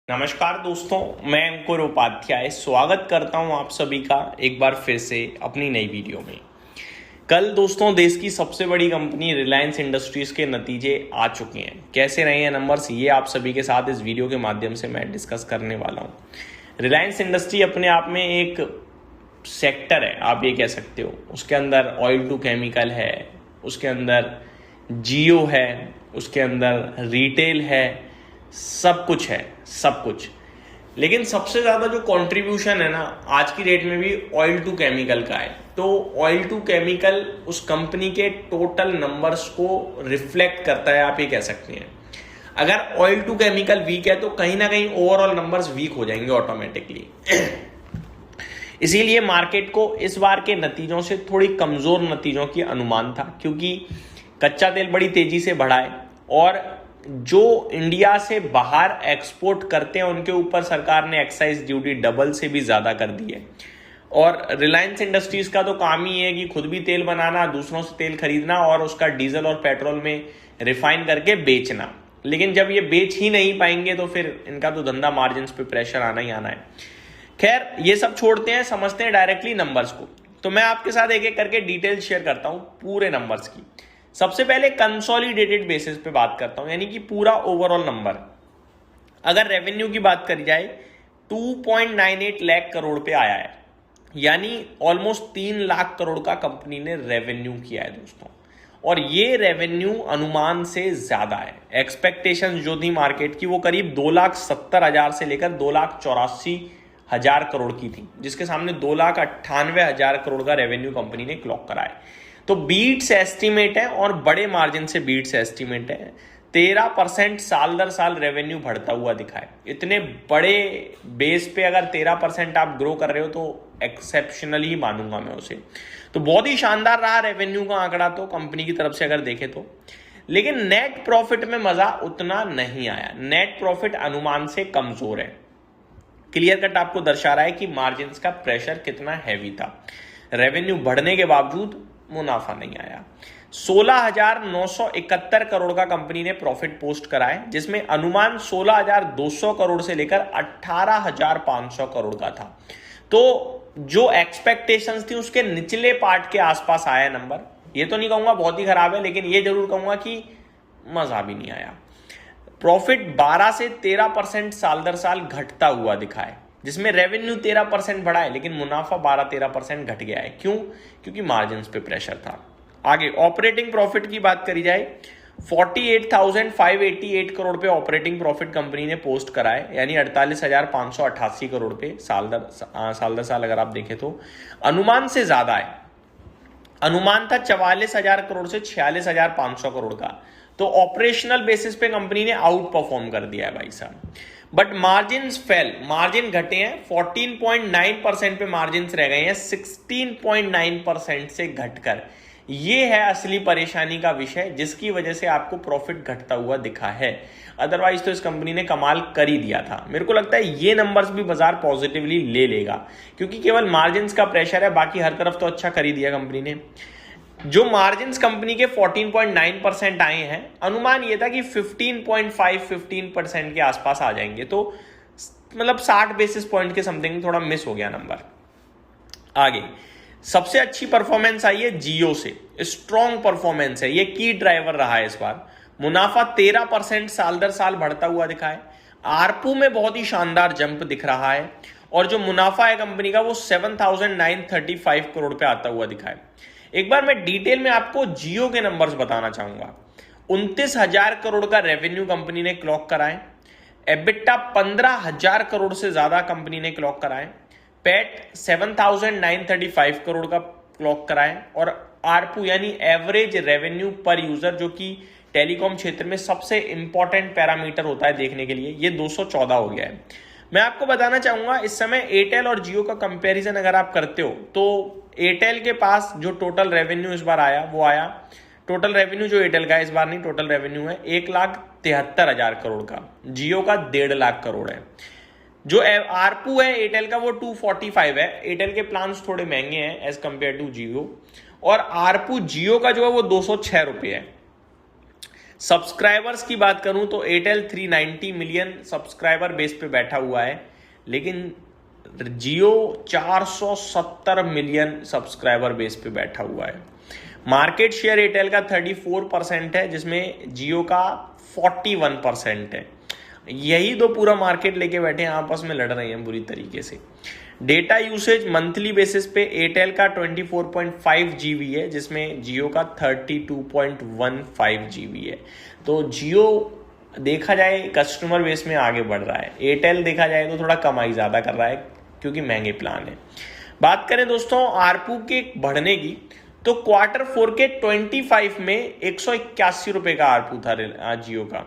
नमस्कार दोस्तों, मैं अंकुर उपाध्याय स्वागत करता हूं आप सभी का एक बार फिर से अपनी नई वीडियो में। कल दोस्तों देश की सबसे बड़ी कंपनी रिलायंस इंडस्ट्रीज के नतीजे आ चुके हैं। कैसे रहे हैं नंबर्स, ये आप सभी के साथ इस वीडियो के माध्यम से मैं डिस्कस करने वाला हूं। रिलायंस इंडस्ट्री अपने आप में एक सेक्टर है, आप ये कह सकते हो। उसके अंदर ऑयल टू केमिकल है, उसके अंदर जियो है, उसके अंदर रिटेल है, सब कुछ है, सब कुछ। लेकिन सबसे ज्यादा जो कंट्रीब्यूशन है ना आज की डेट में भी ऑयल टू केमिकल का है। तो ऑयल टू केमिकल उस कंपनी के टोटल नंबर्स को रिफ्लेक्ट करता है, आप ये कह सकते हैं। अगर ऑयल टू केमिकल वीक है तो कहीं ना कहीं ओवरऑल नंबर्स वीक हो जाएंगे ऑटोमेटिकली। इसीलिए मार्केट को इस बार के नतीजों से थोड़ी कमजोर नतीजों की अनुमान था, क्योंकि कच्चा तेल बड़ी तेजी से बढ़ा है और जो इंडिया से बाहर एक्सपोर्ट करते हैं उनके ऊपर सरकार ने एक्साइज ड्यूटी डबल से भी ज्यादा कर दी है। और रिलायंस इंडस्ट्रीज का तो काम ही है कि खुद भी तेल बनाना, दूसरों से तेल खरीदना और उसका डीजल और पेट्रोल में रिफाइन करके बेचना। लेकिन जब ये बेच ही नहीं पाएंगे तो फिर इनका तो धंधा मार्जिन पे प्रेशर आना ही आना है। खैर, ये सब छोड़ते हैं, समझते हैं डायरेक्टली नंबर्स को। तो मैं आपके साथ एक एक करके डिटेल शेयर करता हूं पूरे नंबर्स की। सबसे पहले कंसोलिडेटेड बेसिस पे बात करता हूं, यानी कि पूरा ओवरऑल नंबर। अगर रेवेन्यू की बात करी जाए 2.98 लाख करोड़ पे आया है, यानी ऑलमोस्ट 3 लाख करोड़ का कंपनी ने रेवेन्यू किया है दोस्तों। और ये रेवेन्यू अनुमान से ज्यादा है। एक्सपेक्टेशन जो थी मार्केट की वो करीब 2,70,000 से लेकर 2,84,000 करोड़ की थी, जिसके सामने 2,98,000 करोड़ का रेवेन्यू कंपनी ने क्लॉक करा है। तो बीट्स एस्टीमेट है और बड़े मार्जिन से बीट्स एस्टीमेट है। 13% साल दर साल रेवेन्यू बढ़ता हुआ दिखा है। इतने बड़े बेस पे अगर 13% आप ग्रो कर रहे हो तो एक्सेप्शनली मानूंगा मैं उसे। तो बहुत ही शानदार रहा रेवेन्यू का आंकड़ा तो कंपनी की तरफ से अगर देखें तो। लेकिन नेट प्रॉफिट में मजा उतना नहीं आया। नेट प्रॉफिट अनुमान से कमजोर है। क्लियर कट आपको दर्शा रहा है कि मार्जिन का प्रेशर कितना हैवी था। रेवेन्यू बढ़ने के बावजूद मुनाफा नहीं आया। 16,971 करोड़ का कंपनी ने प्रॉफिट पोस्ट करा है, जिसमें अनुमान 16,200 करोड़ से लेकर 18,500 करोड़ का था। तो जो एक्सपेक्टेशंस थी उसके निचले पार्ट के आसपास आया नंबर। ये तो नहीं कहूंगा बहुत ही खराब है, लेकिन ये जरूर कहूंगा कि मजा भी नहीं आया। प्रॉफिट 12 से 13% साल दर साल घटता हुआ दिखा है, जिसमें रेवेन्यू 13% बढ़ा है लेकिन मुनाफा 12-13% घट गया है। क्यों? क्योंकि मार्जिन्स पे प्रेशर था। आगे ऑपरेटिंग प्रॉफिट की बात करी जाए 48,588 करोड़ पे ऑपरेटिंग प्रॉफिट कंपनी ने पोस्ट करा है, यानी 48,588 करोड़ पे साल दर साल अगर आप देखें तो अनुमान से ज्यादा है। अनुमान था 44,000 करोड़ से 46,500 करोड़ का। तो ऑपरेशनल बेसिस पे कंपनी ने आउट परफॉर्म कर दिया है भाई साहब। बट मार्जिन फेल, मार्जिन घटे हैं। 14.9% पे मार्जिन रह गए हैं 16.9% से घटकर। ये है असली परेशानी का विषय, जिसकी वजह से आपको प्रॉफिट घटता हुआ दिखा है। अदरवाइज तो इस कंपनी ने कमाल कर ही दिया था। मेरे को लगता है ये नंबर्स भी बाजार पॉजिटिवली ले लेगा, क्योंकि केवल मार्जिन का प्रेशर है, बाकी हर तरफ तो अच्छा कर ही दिया कंपनी ने। जो मार्जिन्स कंपनी के 14.9% आए हैं, अनुमान यह था कि 15.5-15% के आसपास आ जाएंगे। तो मतलब 60 बेसिस पॉइंट के समथिंग थोड़ा मिस हो गया नंबर। आगे सबसे अच्छी परफॉर्मेंस आई है जियो से। स्ट्रॉन्ग परफॉर्मेंस है, ये की ड्राइवर रहा है इस बार। मुनाफा 13% साल दर साल बढ़ता हुआ दिखा है। आरपू में बहुत ही शानदार जंप दिख रहा है और जो मुनाफा है कंपनी का वो 7,935 करोड़ पे आता हुआ दिखा है। एक बार मैं डिटेल में आपको जियो के नंबर्स बताना चाहूंगा। 29,000 करोड़ का रेवेन्यू कंपनी ने क्लॉक कराए। एबिटा 15,000 करोड़ से ज्यादा कंपनी ने क्लॉक कराए। पैट 7,935 करोड़ का क्लॉक कराए। और आरपू यानी एवरेज रेवेन्यू पर यूजर, जो कि टेलीकॉम क्षेत्र में सबसे इंपॉर्टेंट पैरामीटर होता है देखने के लिए, ये 214 हो गया है। मैं आपको बताना चाहूंगा इस समय एयरटेल और जियो का कंपैरिजन अगर आप करते हो तो एयरटेल के पास जो टोटल रेवेन्यू इस बार आया वो आया, टोटल रेवेन्यू जो एयरटेल का इस बार नहीं, टोटल रेवेन्यू है 1,73,000 करोड़ का। जियो का 1.5 लाख करोड़ है। जो आरपू है एयरटेल का वो 245 है। एयरटेल के प्लान्स थोड़े महंगे हैं एज कंपेयर टू जियो। और आरपू जियो का जो है वो 206 रुपये है। सब्सक्राइबर्स की बात करूं तो एयरटेल 390 मिलियन सब्सक्राइबर बेस पे बैठा हुआ है, लेकिन जियो 470 मिलियन सब्सक्राइबर बेस पे बैठा हुआ है। मार्केट शेयर एयरटेल का 34% है, जिसमें जियो का 41% है। यही दो पूरा मार्केट लेके बैठे हैं, आपस में लड़ रहे हैं बुरी तरीके से। डेटा यूसेज मंथली बेसिस पे एयरटेल का 24.5 GB है, जिसमें जियो का 32.15 GB है। तो जियो देखा जाए कस्टमर बेस में आगे बढ़ रहा है, एयरटेल देखा जाए तो थोड़ा कमाई ज़्यादा कर रहा है क्योंकि महंगे प्लान है। बात करें दोस्तों आरपू के बढ़ने की, तो Q4 के 25 में 181 रुपये का आरपू था जियो का।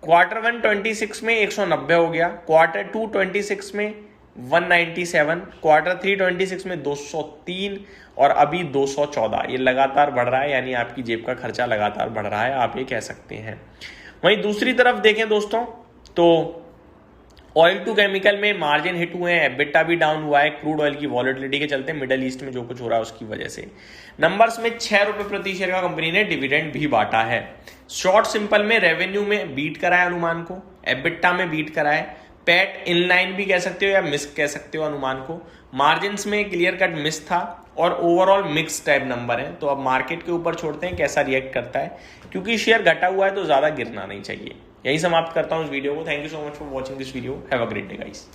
Q1 26 में 190 हो गया, Q2 26 में 197, Q3 26 में 203 और अभी 214। ये लगातार बढ़ रहा है, यानी आपकी जेब का खर्चा लगातार बढ़ रहा है, आप ये कह सकते हैं। वहीं दूसरी तरफ देखें दोस्तों तो ऑयल टू केमिकल में मार्जिन हिट हुए हैं, एबिटा भी डाउन हुआ है क्रूड ऑयल की वॉलेटिलिटी के चलते, मिडल ईस्ट में जो कुछ हो रहा है उसकी वजह से। नंबर्स में 6 रुपए प्रति शेयर का कंपनी ने डिविडेंड भी बांटा है। शॉर्ट सिंपल में रेवेन्यू में बीट कराया अनुमान को, एबिटा में बीट कराया, पैट इनलाइन भी कह सकते हो या मिस कह सकते हो अनुमान को, मार्जिन में क्लियर कट मिस था और ओवरऑल मिक्स टाइप नंबर है। तो अब मार्केट के ऊपर छोड़ते हैं कैसा रिएक्ट करता है, क्योंकि शेयर घटा हुआ है तो ज्यादा गिरना नहीं चाहिए। यही समाप्त करता हूं इस वीडियो को। Thank you so much for watching this video. Have a great day guys.